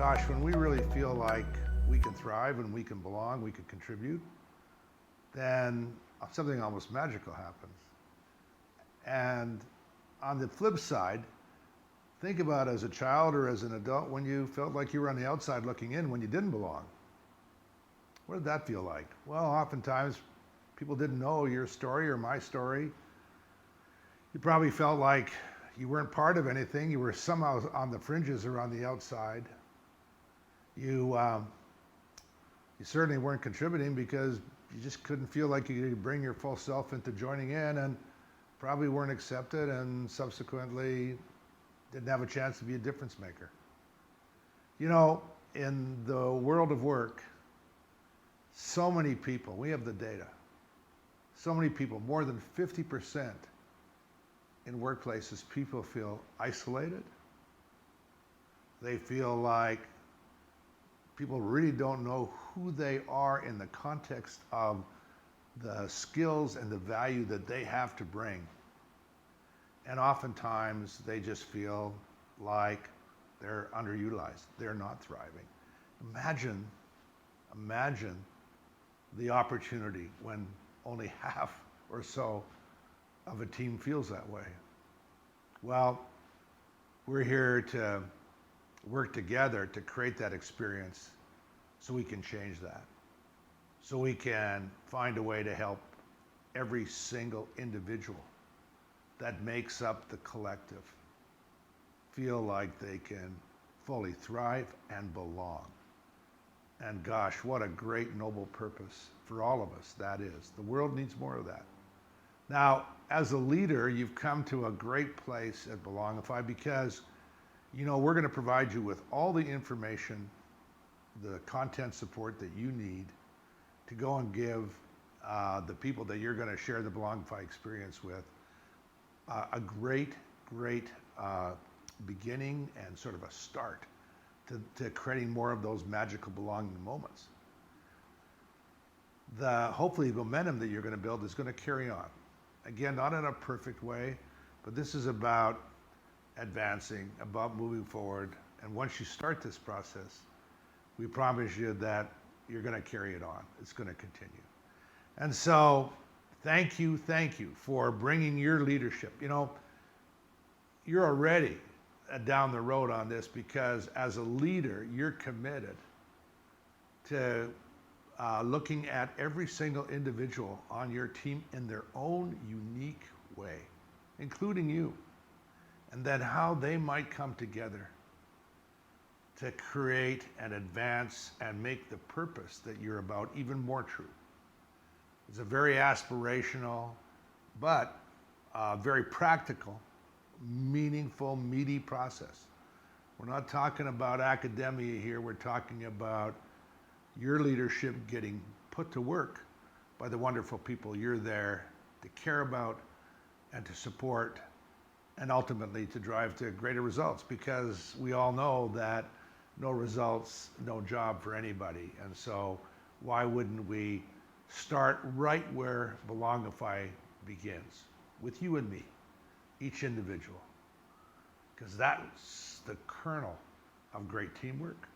Gosh, when we really feel like we can thrive and we can belong, we can contribute, then something almost magical happens. And on the flip side, think about as a child or as an adult when you felt like you were on the outside looking in when you didn't belong. What did that feel like? Well, oftentimes people didn't know your story or my story. You probably felt like you weren't part of anything. You were somehow on the fringes or on the outside. You certainly weren't contributing because you just couldn't feel like you could bring your full self into joining in, and probably weren't accepted, and subsequently didn't have a chance to be a difference maker. You know, in the world of work, so many people, we have the data, so many people, more than 50% in workplaces, people feel isolated. They feel like people really don't know who they are in the context of the skills and the value that they have to bring. And oftentimes they just feel like they're underutilized. They're not thriving. Imagine the opportunity when only half or so of a team feels that way. Well, we're here to work together to create that experience so we can change that. So we can find a way to help every single individual that makes up the collective feel like they can fully thrive and belong. And gosh, what a great noble purpose for all of us that is. The world needs more of that. Now, as a leader, you've come to a great place at Belongify because we're going to provide you with all the information, the content support that you need to go and give the people that you're going to share the Belongify experience with a great beginning and sort of a start to creating more of those magical belonging moments. Hopefully the momentum that you're going to build is going to carry on. Again, not in a perfect way, but this is about advancing, about moving forward. And once you start this process, we promise you that you're going to carry it on. It's going to continue. And so thank you for bringing your leadership. You're already down the road on this because as a leader, you're committed to looking at every single individual on your team in their own unique way, including you, and then how they might come together to create and advance and make the purpose that you're about even more true. It's a very aspirational, but very practical, meaningful, meaty process. We're not talking about academia here. We're talking about your leadership getting put to work by the wonderful people you're there to care about and to support, and ultimately to drive to greater results, because we all know that no results, no job for anybody. And so why wouldn't we start right where Belongify begins, with you and me, each individual, because that's the kernel of great teamwork,